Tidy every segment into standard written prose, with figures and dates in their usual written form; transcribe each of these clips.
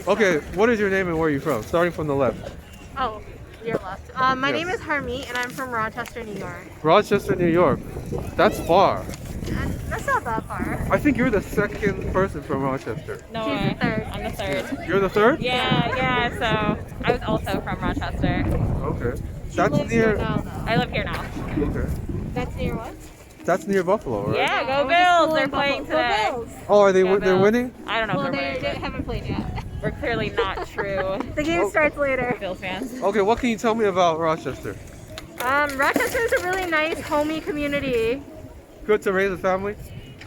Okay, what is your name and where are you from? Starting from the left. Oh, your left. My name is Harmeet, and I'm from Rochester, New York. Rochester, New York. That's far. That's not that far. I think you're the second person from Rochester. No She's way. the third. I'm the third. You're the third? Yeah, so I was also from Rochester. Okay. She That's lives here near. now, though. I live here now. Okay. That's near what? That's near Buffalo, right? Yeah, go I went to school Bills! They're in playing Buffalo. today. Go Bills! Oh, are they? Go They're Bills. winning? I don't know Well, if they're they winning. haven't played yet. We're clearly not true The game Oh. starts later. Bills fans. Okay, what can you tell me about Rochester? Rochester is a really nice, homey community. Good to raise a family?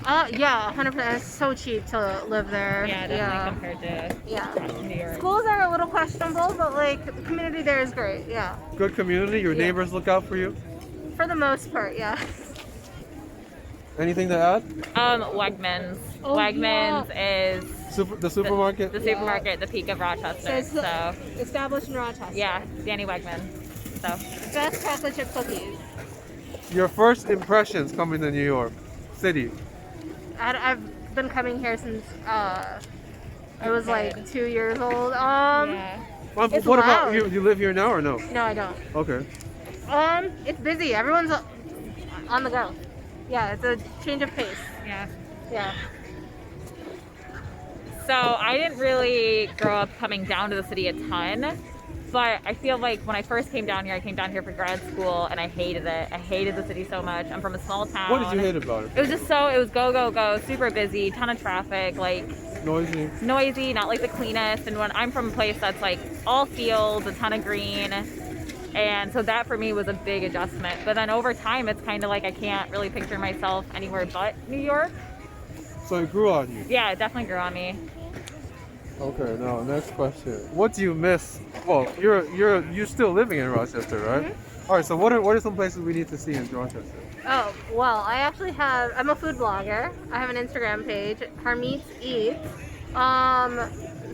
Yeah, 100%. It's so cheap to live there. Yeah, definitely compared to Yeah. New York. Schools are a little questionable, but like the community there is great. Yeah, Good community? Your Yeah. neighbors look out for you? for the most part, yeah. Anything to add? Wegmans. Oh, Wegmans is The supermarket? the supermarket, the peak of Rochester. So So, established in Rochester. yeah, Danny Wegman. So, Best chocolate chip cookies. Your first impressions coming to New York City? I've been coming here since I was like 2 years old. yeah. It's What about loud. you? You live here now or no? No, I don't. Okay. It's busy. Everyone's on the go. Yeah, it's a change of pace. Yeah. Yeah. So I didn't really grow up coming down to the city a ton, but I feel like when I first came down here, I came down here for grad school and I hated it. I hated the city so much. I'm from a small town. What did you hate about it? It was just it was go, go, go, super busy, ton of traffic, like Noisy? noisy, not like the cleanest. And when I'm from a place that's like all fields, a ton of green. And so that for me was a big adjustment. But then over time, it's kind of like I can't really picture myself anywhere but New York. So it grew on you? Yeah, it definitely grew on me. Okay, now next question. What do you miss? Well, you're still living in Rochester, right? Mm-hmm. All right. So what are some places we need to see in Rochester? Oh, well, I'm a food blogger. I have an Instagram page, Harmeet Eats.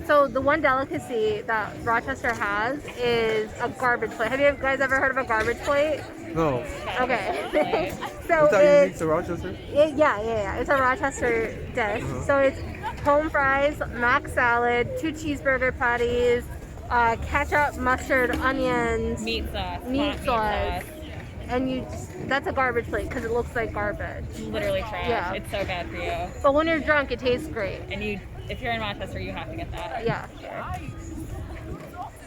So the one delicacy that Rochester has is a garbage plate. Have you guys ever heard of a garbage plate? No. Okay. So Is that unique it's, to Rochester? yeah. It's a Rochester dish. So it's home fries, mac salad, 2 cheeseburger patties, ketchup, mustard, onions, Meat sauce. meat hot sauce. And that's a garbage plate because it looks like garbage. Literally trash. Yeah. It's so bad for you. But when you're drunk, it tastes great. And if you're in Rochester, you have to get that. Yeah.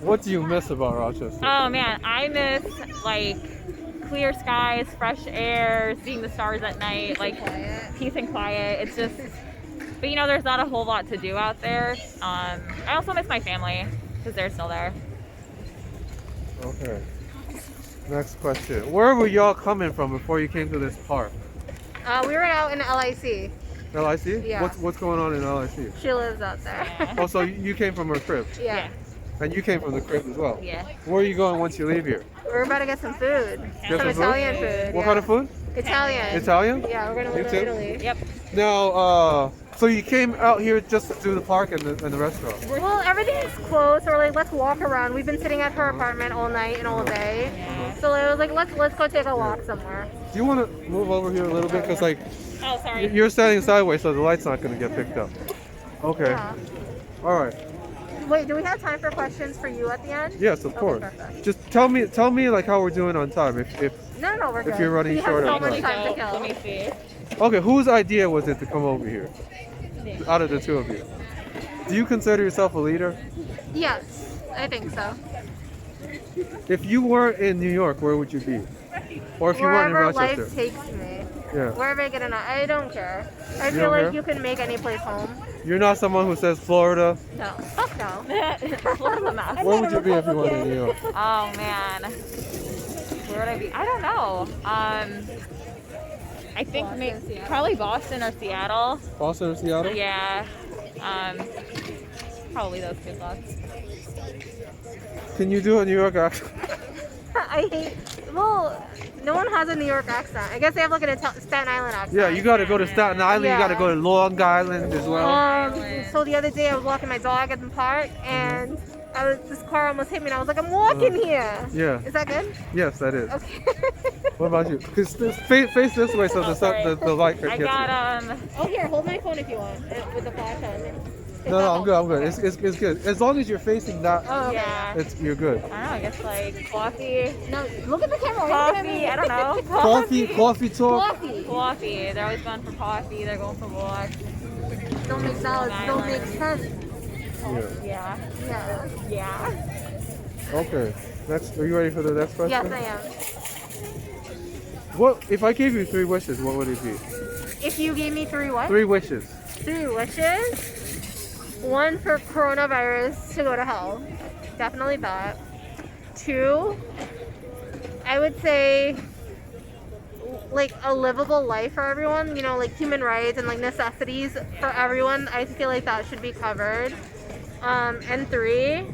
What do you miss about Rochester? Oh man, I miss like clear skies, fresh air, seeing the stars at night, like peace and quiet. It's just, but there's not a whole lot to do out there. I also miss my family because they're still there. Okay. Next question. Where were y'all coming from before you came to this park? We were out in LIC. LIC? Yeah. What's going on in LIC? She lives out there. Yeah. Oh, so you came from her crib, Yeah. and you came from the crib as well. Yeah. Where are you going once you leave here? We're about to get some food. Get Some some food? Italian food. What yeah. kind of food? Italian. Italian? Yeah, we're gonna You live too? in Italy. Yep. Now, so you came out here just to do the park and the restaurant. Well, everything's closed, so we're like, let's walk around. We've been sitting at her apartment all night and all day. So I was like, let's go take a walk somewhere. Do you want to move over here a little bit? Because like Oh, sorry. you're standing sideways, so the light's not going to get picked up. Okay. Yeah. All right. Wait, do we have time for questions for you at the end? Yes, of course. perfect. Just tell me like how we're doing on time. If No, we're good. If you're running we short have of so much time. time to Let kill. me see. okay, whose idea was it to come over here? Out of the two of you, do you consider yourself a leader? Yes, I think so. If you weren't in New York, where would you be? Or if you weren't in Wherever Rochester? life takes me, Yeah. wherever I get I don't care. I You feel don't like care? you can make any place home. You're not someone who says Florida. No, fuck no. Florida's a mess. Where would you be if you weren't in New York? Oh man, where would I be? I don't know. I think Boston, Seattle. probably Boston or Seattle. Boston or Seattle? Yeah. Probably those two spots. Can you do a New York accent? I hate. Well, no one has a New York accent. I guess they have like a Staten Island accent. Yeah, you got to go to Staten Island. You got to Yeah. go to Long Island as well. So the other day I was walking my dog at the park and this car almost hit me and I was like, I'm walking here. Yeah. Is that good? Yes, that is. Okay. What about you? Because face this way so Oh, sorry. the light I gets got Oh, here, hold my phone if you want with the flash on. No, no, I'm good. I'm good. It's good. As long as you're facing that, Oh, okay. Yeah. you're good. I don't know, I guess like coffee. No, look at the camera. Why are you looking at Coffee, me? I don't know. Coffee talk. Coffee. Coffee. They're always going for coffee. They're going for walks. Don't make salads. Don't make sense. Yeah. Yeah. Yeah. Yeah. Okay. Next, are you ready for the next question? Yes, I am. What if I gave you 3 wishes? What would it be? If you gave me 3 what? 3 wishes. 3 wishes. 1 for coronavirus to go to hell. Definitely that. 2, I would say like a livable life for everyone, you know, like human rights and like necessities for everyone. I feel like that should be covered. And 3,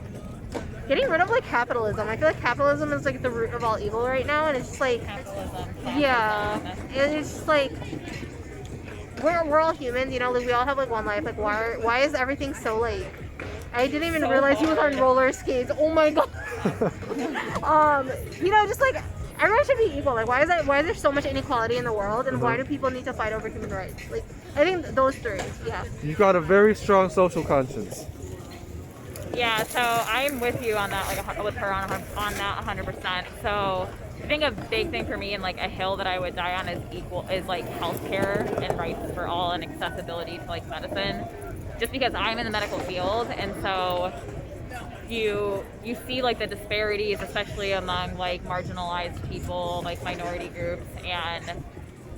getting rid of like capitalism. I feel like capitalism is like the root of all evil right now, and it's just like Capitalism. yeah, it's just like we're all humans, you know, like we all have like one life. Like why is everything so like I didn't even So realize he was on hard. roller skates. Oh my god. You know, just like everyone should be equal. Like why is there so much inequality in the world, and why do people need to fight over human rights? Like I think those 3, yeah. You got a very strong social conscience. Yeah, so I'm with you on that, like with her on that 100%. So I think a big thing for me and like a hill that I would die on is like healthcare and rights for all and accessibility to like medicine. Just because I'm in the medical field, and so you see like the disparities, especially among like marginalized people, like minority groups, and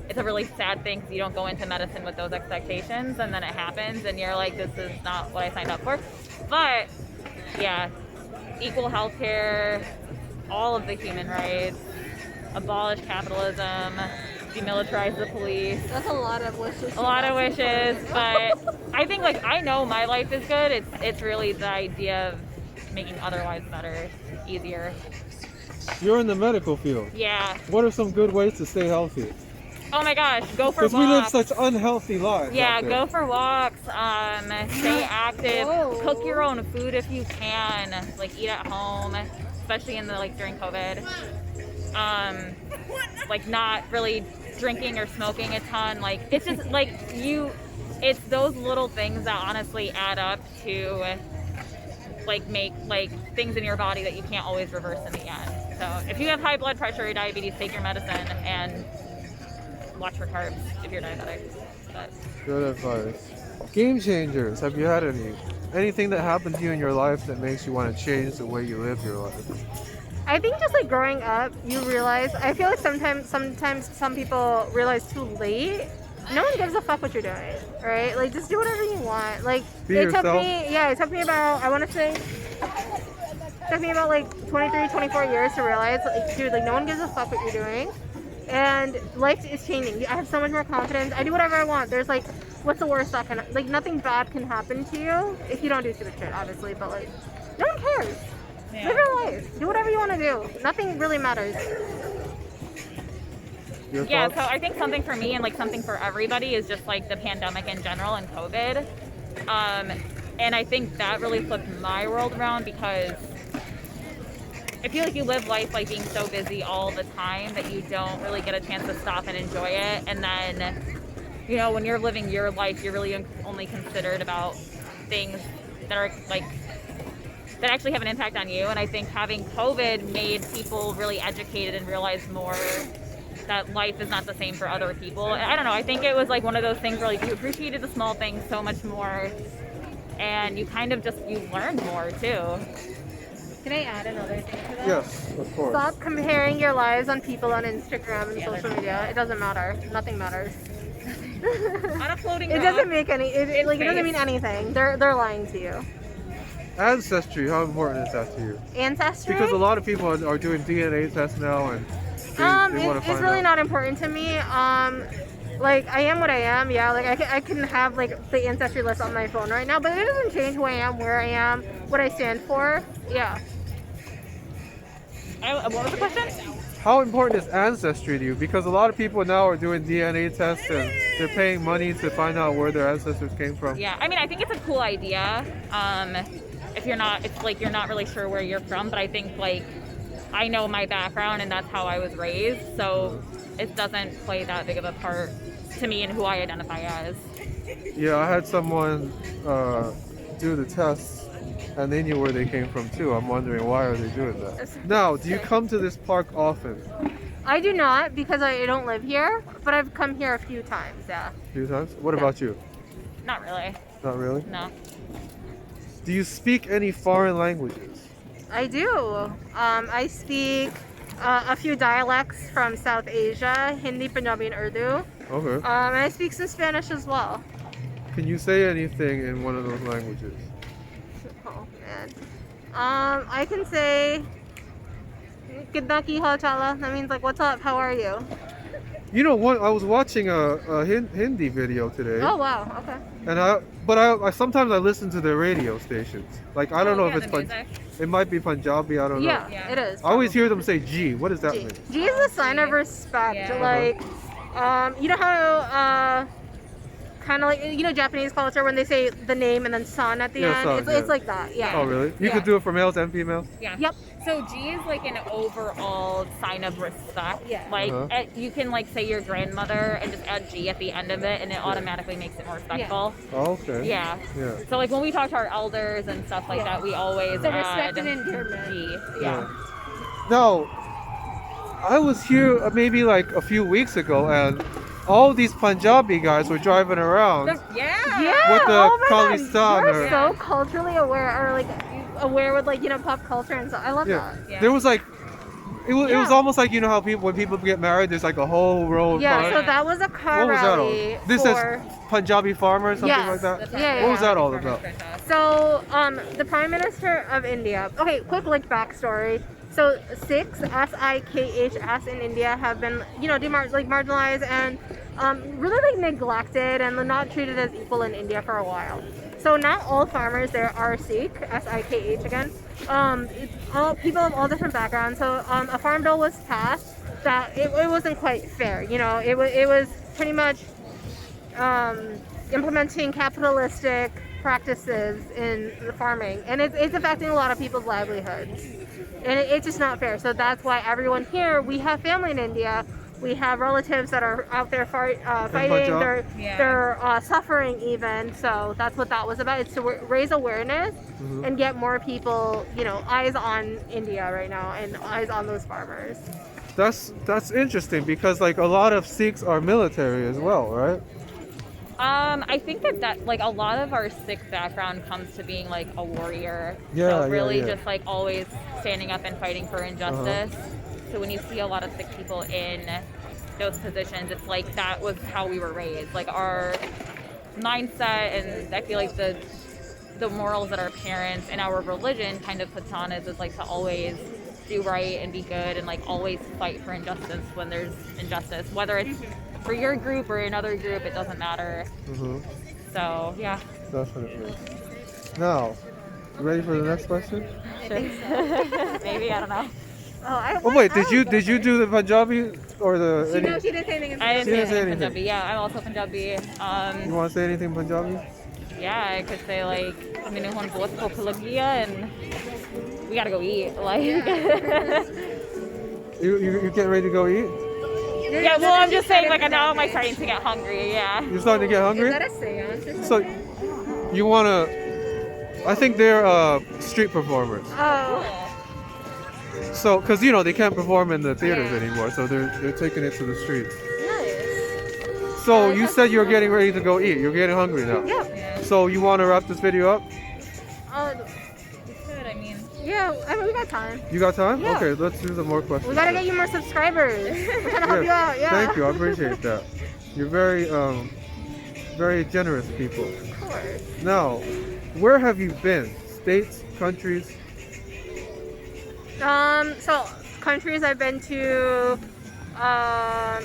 it's a really sad thing because you don't go into medicine with those expectations, and then it happens, and you're like, this is not what I signed up for. But yeah, equal healthcare, all of the human rights, abolish capitalism, demilitarize the police. That's a lot of wishes. A lot of wishes, but I think like I know my life is good. It's really the idea of making other lives better, easier. You're in the medical field. Yeah. What are some good ways to stay healthy? Oh my gosh, go for Because we live walks. such unhealthy lives. Yeah, out there. go for walks. Stay active. Whoa. Cook your own food if you can. Like eat at home, especially in the like during COVID. Like not really drinking or smoking a ton. Like it's just like it's those little things that honestly add up to like make like things in your body that you can't always reverse in the end. So if you have high blood pressure or diabetes, take your medicine and watch for carbs if you're diabetic. But Good advice. Game changers. Have you had any? Anything that happened to you in your life that makes you want to change the way you live your life? I think just like growing up, you realize. I feel like sometimes some people realize too late. No one gives a fuck what you're doing, right? Like just do whatever you want. Like Be it yourself. took me about like 23, 24 years to realize, like, dude, like no one gives a fuck what you're doing. And life is changing. I have so much more confidence. I do whatever I want. There's like, what's the worst that can, like nothing bad can happen to you if you don't do stupid shit, obviously. But like, no one cares. yeah. Live your life. Do whatever you want to do. Nothing really matters. Your Yeah, thoughts? so I think something for me and like something for everybody is just like the pandemic in general and COVID. And I think that really flipped my world around because I feel like you live life like being so busy all the time that you don't really get a chance to stop and enjoy it. And then, you know, when you're living your life, you're really only considered about things that are like that actually have an impact on you. And I think having COVID made people really educated and realize more that life is not the same for other people. And I don't know, I think it was like one of those things where like you appreciated the small things so much more and you kind of just, you learned more too. Can I add another thing to that? Yes, of course. Stop comparing your lives on people on Instagram and Yeah, social they're- media. It doesn't matter. Nothing matters. On a floating It rock. doesn't make any. It doesn't mean anything. They're lying to you. Ancestry, how important is that to you? Ancestry. Because a lot of people are doing DNA tests now and they want to It's find really out. not important to me. Like I am what I am. Yeah. Like I can have like the ancestry list on my phone right now, but it doesn't change who I am, where I am, what I stand for. Yeah. What was the question? How important is ancestry to you? Because a lot of people now are doing DNA tests and they're paying money to find out where their ancestors came from. Yeah, I mean, I think it's a cool idea. If you're not, it's like you're not really sure where you're from, but I think like I know my background and that's how I was raised, so it doesn't play that big of a part to me in who I identify as. Yeah, I had someone do the tests, and they knew where they came from too. I'm wondering why are they doing that? Now, do you come to this park often? I do not because I don't live here, but I've come here a few times. Yeah. A few times? What Yeah. about you? Not really. Not really? No. Do you speak any foreign languages? I do. I speak a few dialects from South Asia: Hindi, Punjabi, and Urdu. Okay. And I speak some Spanish as well. Can you say anything in one of those languages? Oh man. I can say "Kidna ki hal chala." That means like, "What's up? How are you?" You know, I was watching a Hindi video today, Oh wow. Okay. and I sometimes I listen to the radio stations. Like I don't know if it's it might be Punjabi. I don't know. Yeah, Yeah. it is. I always hear them say G. What does that G. mean? G is a sign of respect. Yeah. Like, you know how kind of like Japanese culture when they say the name and then san at the Yeah, end. san, It's yeah. like that. Yeah. Oh, really? You Yeah. could do it for males and females? Yeah. Yep. So G is like an overall sign of respect. Yeah. Like Uh-huh. you can like say your grandmother and just add G at the end of it, and it automatically makes it more respectful. Oh, okay. Yeah. Yeah. So like when we talk to our elders and stuff like that, we always The add respect and endearment. G. Yeah. Now, I was here maybe like a few weeks ago, and all these Punjabi guys were driving around. Yeah. Yeah. With the oh my God, Khalistan you're or- so culturally aware, or like aware with like pop culture and stuff. I love Yeah. that. Yeah. There was like, it was Yeah. almost like how when people get married, there's like a whole row of Yeah. cars. So that was a car What was that rally all? This for. says Punjabi farmer or something Yes. like that. That's Yeah, What was yeah. that all about? So, the Prime Minister of India. Okay, quick like backstory. So, Sikhs, Sikhs in India have been, marginalized and really like neglected and not treated as equal in India for a while. So not all farmers there are Sikh, Sikh again. It's all people of all different backgrounds. So a farm bill was passed that it wasn't quite fair. It was pretty much implementing capitalistic practices in the farming, and it's affecting a lot of people's livelihoods, and it's just not fair. So that's why everyone here, we have family in India, we have relatives that are out there fighting, Punjab? they're suffering even. So that's what that was about. It's to raise awareness and get more people, eyes on India right now and eyes on those farmers. That's interesting because like a lot of Sikhs are military as well, right? I think that like a lot of our Sikh background comes to being like a warrior. Yeah, So yeah, really yeah. just like always standing up and fighting for injustice. So when you see a lot of Sikh people in those positions, it's like that was how we were raised. Like our mindset, and I feel like the morals that our parents and our religion kind of puts on is like to always do right and be good and like always fight for injustice when there's injustice, whether it's for your group or another group, it doesn't matter. So yeah. Definitely. Now, you ready for the next question? Maybe, I don't know. Oh wait, did you do the Punjabi or the? No, she didn't say anything. I didn't She didn't say say anything anything. Punjabi. Yeah, I'm also Punjabi. You want to say anything Punjabi? Yeah, I could say like "Mainu hun bahut bhukh lagi hai," and we gotta go eat. Like, You getting ready to go eat? yeah. Well, I'm just saying like now I'm like starting to get hungry. Yeah. You're starting to get hungry? Is that a seance? So, you wanna? I think they're street performers. Oh. So, cause they can't perform in the theaters Yeah. anymore, so they're taking it to the streets. Nice. So you said you were getting ready to go eat. You're getting hungry now. Yeah. So you want to wrap this video up? You could. I mean. Yeah, I mean, we got time. You got time? Yeah. Okay, let's do some more questions. We gotta get you more subscribers. We're trying to help you out. Yeah. Thank you. I appreciate that. You're very very generous people. Of course. Now, where have you been? States, countries? So countries I've been to,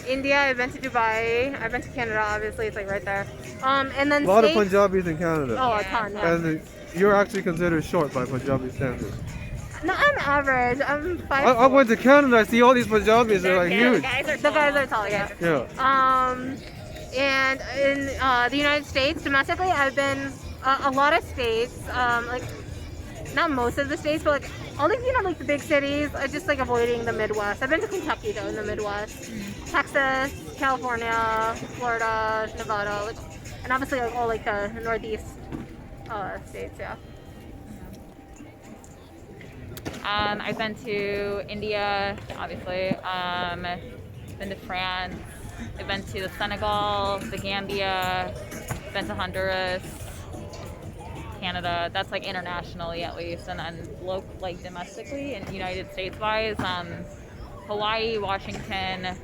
India. I've been to Dubai. I've been to Canada. Obviously, it's like right there. And then A lot of States- Punjabis in Canada. Oh, a ton. Yeah. And you're actually considered short by Punjabi standards. No, I'm average. I'm 5'4". I went to Canada. I see all these Punjabis. They're like huge. The guys are tall. Yeah. Yeah. And in the United States, domestically, I've been a lot of states. Like not most of the states, but like all these, like the big cities. I just like avoiding the Midwest. I've been to Kentucky though, in the Midwest, Texas, California, Florida, Nevada, and obviously like all like the Northeast. States, yeah. I've been to India, obviously. Been to France. I've been to the Senegal, the Gambia. Been to Honduras, Canada. That's like internationally at least, and then like domestically and United States wise, Hawaii, Washington,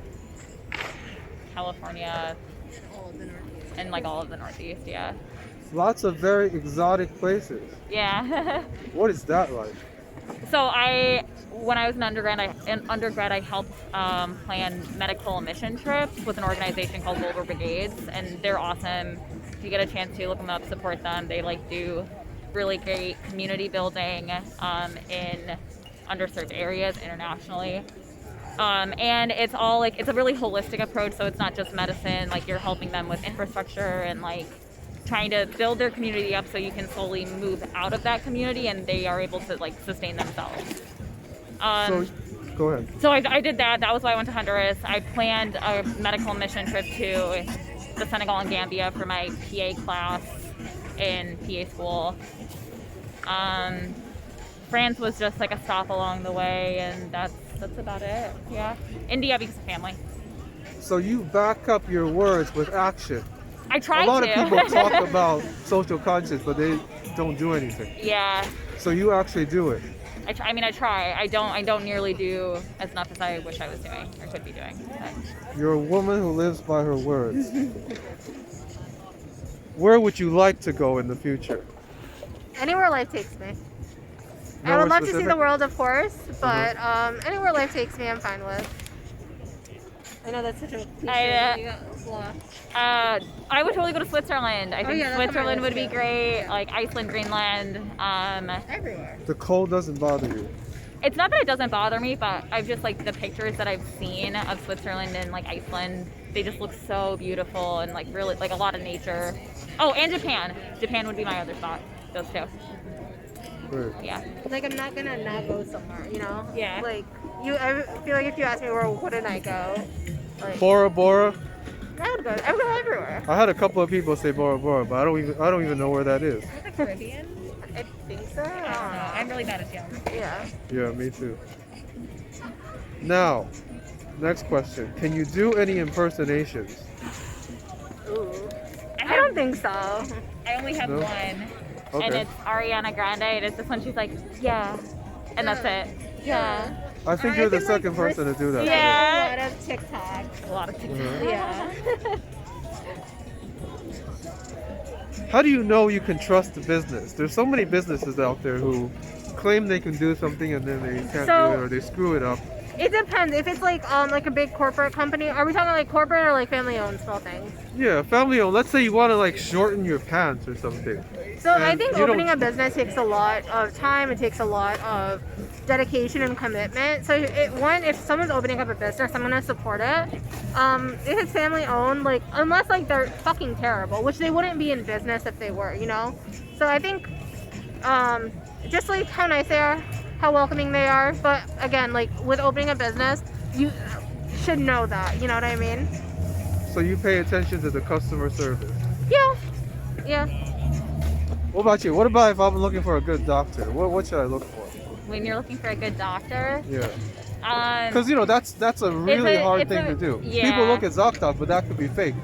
California, and like all of the Northeast. Yeah. Lots of very exotic places. Yeah. What is that like? So when I was an undergrad, I helped plan medical mission trips with an organization called Global Brigades, and they're awesome. If you get a chance to look them up, support them. They like do really great community building in underserved areas internationally. And it's all like, it's a really holistic approach. So it's not just medicine, like you're helping them with infrastructure and like trying to build their community up so you can slowly move out of that community and they are able to like sustain themselves. So, go ahead. So I did that. That was why I went to Honduras. I planned a medical mission trip to the Senegal and Gambia for my PA class in PA school. France was just like a stop along the way, and that's about it. Yeah. India because of family. So you back up your words with action. I tried A lot to. of people talk about social conscience, but they don't do anything. Yeah. So you actually do it. I try. I don't nearly do as enough as I wish I was doing or could be doing. But. You're a woman who lives by her words. Where would you like to go in the future? Anywhere life takes me. I Nowhere would love to see specific? the world, of course, but anywhere life takes me, I'm fine with. I know that's such a cliche. I would totally go to Switzerland. I think yeah, that's on my Switzerland would list, be great. Like Iceland, Greenland. Everywhere. The cold doesn't bother you. It's not that it doesn't bother me, but I've just like the pictures that I've seen of Switzerland and like Iceland. They just look so beautiful and like really like a lot of nature. Oh, and Japan. Japan would be my other spot. Those two. Great. Yeah. Like, I'm not gonna not go somewhere, you know? Yeah. Like, I feel like if you ask me where wouldn't I go, like, Bora Bora. I would go everywhere. I had a couple of people say Bora Bora, but I don't even know where that is. The Caribbean? I think so. I don't know. I'm really bad at geography. Yeah. Yeah, me too. Now, next question. Can you do any impersonations? Ooh. I don't think so. I only have No? one. Okay. And it's Ariana Grande, and it's this one. She's like, yeah, and that's it. Yeah, I think you're the second person to do that. Yeah. A lot of TikTok. a lot of TikTok. Mhm. Yeah. How do you know you can trust the business? There's so many businesses out there who claim they can do something and then they can't So- do it or they screw it up. It depends. If it's like a big corporate company, are we talking like corporate or like family owned small things? Yeah, family owned. Let's say you want to like shorten your pants or something. So I And think you don't- opening a business takes a lot of time. It takes a lot of dedication and commitment. So if someone's opening up a business, I'm gonna support it. If it's family owned, like unless like they're fucking terrible, which they wouldn't be in business if they were, you know. So I think just like how nice they are, how welcoming they are. But again, like with opening a business, you should know that. You know what I mean? So you pay attention to the customer service. Yeah. Yeah. What about you? What about if I'm looking for a good doctor? What should I look for? When you're looking for a good doctor, Yeah. um, Because that's a really hard it's thing a- to do. yeah. People look at ZocDoc, but that could be faked.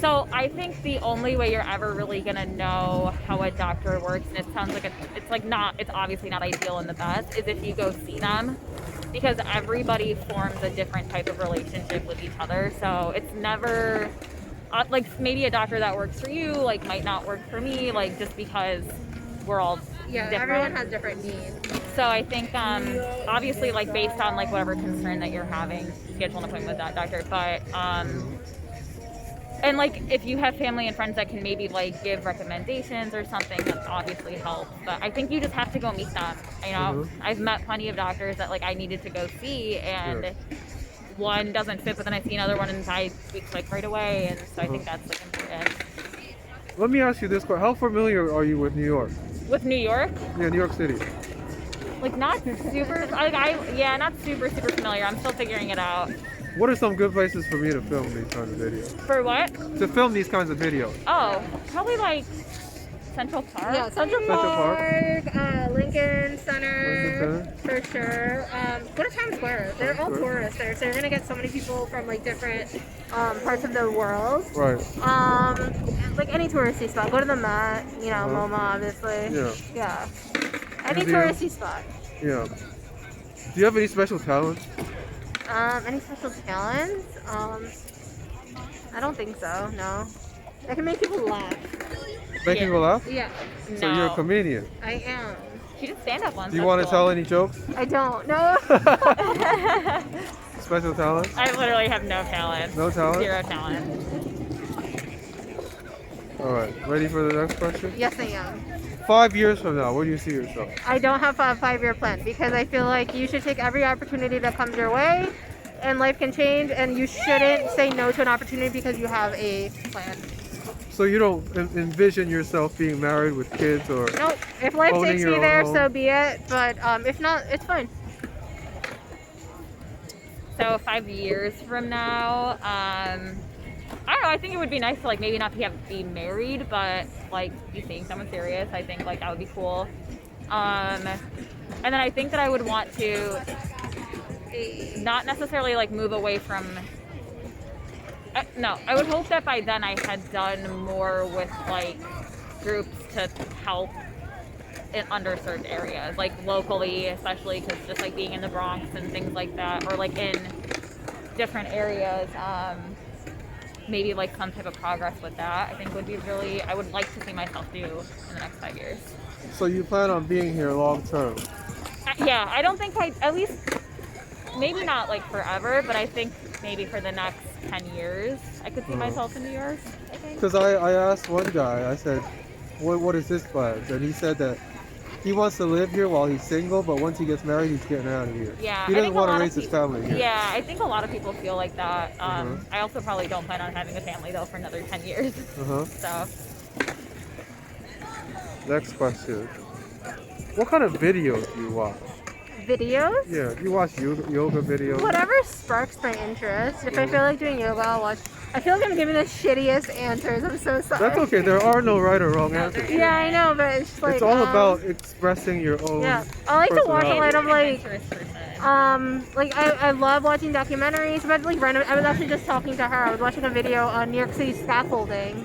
so I think the only way you're ever really gonna know how a doctor works, and it sounds like it's obviously not ideal and the best, is if you go see them, because everybody forms a different type of relationship with each other. So it's never like maybe a doctor that works for you like might not work for me, like just because we're all Yeah. different. Everyone has different needs. So I think obviously like based on like whatever concern that you're having, schedule an appointment with that doctor. But and like if you have family and friends that can maybe like give recommendations or something, that obviously helps. But I think you just have to go meet them. You know, I've met plenty of doctors that like I needed to go see, and Sure. one doesn't fit, but then I see another one and I speak like right away, and so I think that's like important. Let me ask you this question. How familiar are you with New York? With New York, Yeah, New York City. like not super, not super familiar. I'm still figuring it out. What are some good places for me to film these kinds of videos? For what? To film these kinds of videos. Oh, probably like Central Park. Yeah, Central Central Park. Park, Lincoln Center, Lincoln for sure. Go to Times Square. They're all Times Square. tourists there, so you're gonna get so many people from like different parts of the world. Right. Like any touristy spot. Go to the Met, you know, Uh-huh. MoMA, obviously. Yeah. Yeah. Any Museum. touristy spot. Yeah. Do you have any special talents? Any special talents? I don't think so. No. I can make people laugh. Make people laugh? Yeah, So you're a comedian. I am. She did stand up once. Do you that's want to cool. tell any jokes? I don't. No. Special talents? I literally have no talent. No talent? 0 talent. All right. Ready for the next question? Yes, I am. 5 years from now, where do you see yourself? I don't have a 5-year plan because I feel like you should take every opportunity that comes your way, and life can change, and you shouldn't say no to an opportunity because you have a plan. So you don't envision yourself being married with kids or... Nope. If life Owning takes your me own there, home. so be it. But if not, it's fine. So 5 years from now, I don't know. I think it would be nice to like maybe not be married, but like be seeing someone serious. I think like that would be cool. And then I think that I would want to not necessarily like move away from. No, I would hope that by then I had done more with like groups to help in underserved areas, like locally, especially because just like being in the Bronx and things like that, or like in different areas. Maybe like some type of progress with that, I think would be really, I would like to see myself do in the next 5 years. So you plan on being here long term? Yeah, I don't think at least, maybe not like forever, but I think maybe for the next 10 years, I could see myself in New York, I think. Because I asked one guy, I said, what is his plans? And he said that he wants to live here while he's single, but once he gets married, he's getting out of here. Yeah, He I doesn't think a want to lot of raise his family here. Yeah, I think a lot of people feel like that. Mhm. I also probably don't plan on having a family though for another 10 years. Uh-huh. So, Next question. What kind of videos do you watch? Videos? Yeah, you watch yoga videos? Whatever sparks my interest. If I feel like doing yoga, I'll watch. I feel like I'm giving the shittiest answers. I'm so sorry. That's okay. There are no right or wrong answers. Yeah, I know, but it's just like It's all about expressing your own. Yeah, I like to watch a lot of like adventurous person. like I love watching documentaries. But like random, I was actually just talking to her. I was watching a video on New York City scaffolding.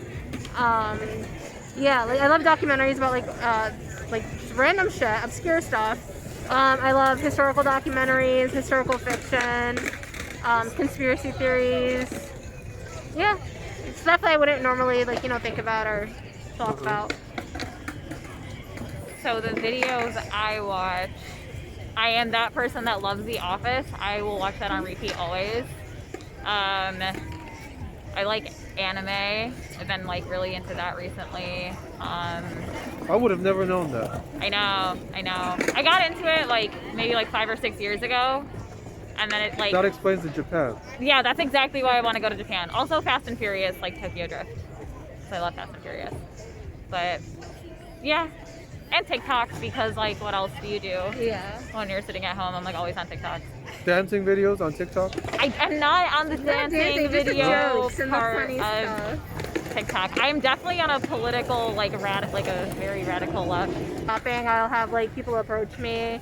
Yeah, like I love documentaries about like random shit, obscure stuff. I love historical documentaries, historical fiction, conspiracy theories. Yeah, stuff that I wouldn't normally like think about or talk about. So the videos I watch, I am that person that loves The Office. I will watch that on repeat always. I like anime. I've been like really into that recently. I would have never known that. I know. I got into it like maybe like 5 or 6 years ago. And then it like, That explains the Japan. yeah, that's exactly why I want to go to Japan. Also Fast and Furious, like Tokyo Drift. So I love Fast and Furious. But yeah. And TikToks because like what else do you do Yeah. when you're sitting at home? I'm like always on TikTok. Dancing videos on TikTok? I'm not on the dancing just the video jokes and the part funny of stuff. TikTok. I'm definitely on a political like a very radical left. Shopping, I'll have like people approach me.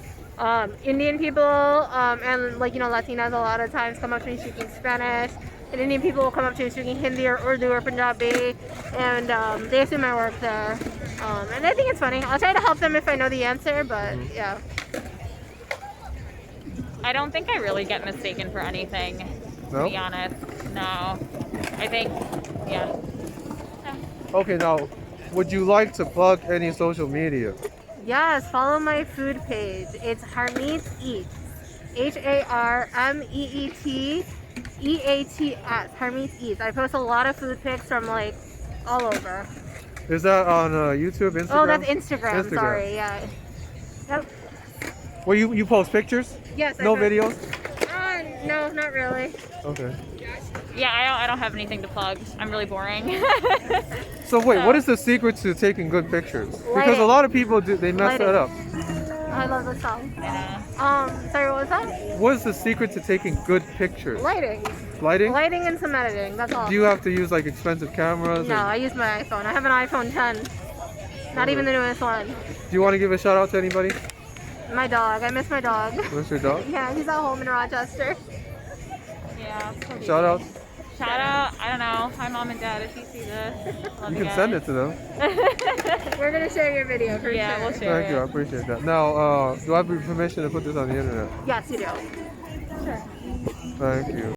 Indian people and like Latinas a lot of times come up to me speaking Spanish, and Indian people will come up to me speaking Hindi or Urdu or Punjabi, and they assume I work there. And I think it's funny. I'll try to help them if I know the answer, but yeah. I don't think I really get mistaken for anything, to No? be honest. No. I think, yeah. Okay, now, would you like to plug any social media? Yes, follow my food page. It's Harmeet Eats. HARMEETEATS. Harmeet Eats. I post a lot of food pics from like all over. Is that on YouTube, Instagram? Oh, that's Instagram. Sorry, yeah. Yep. Well, you post pictures? Yes. No videos? No, not really. Okay. Yeah, I don't have anything to plug. I'm really boring. So wait, what is the secret to taking good pictures? Because Lighting. a lot of people they mess that up. I love the song. Yeah. Sorry, what was that? What is the secret to taking good pictures? Lighting. Lighting? Lighting and some editing. That's all. Do you have to use like expensive cameras? No, or- I use my iPhone. I have an iPhone 10. Not even the newest one. Do you want to give a shout out to anybody? My dog. I miss my dog. What's your dog? Yeah, he's at home in Rochester. Yeah. Shout out. Shout out. I don't know. Hi, mom and dad. If you see this, love You you can send it guys. to them. We're gonna share your video for Yeah, sure. we'll share. Thank you. I appreciate that. Now, do I have your permission to put this on the internet? Yes, you do. Sure. Thank you.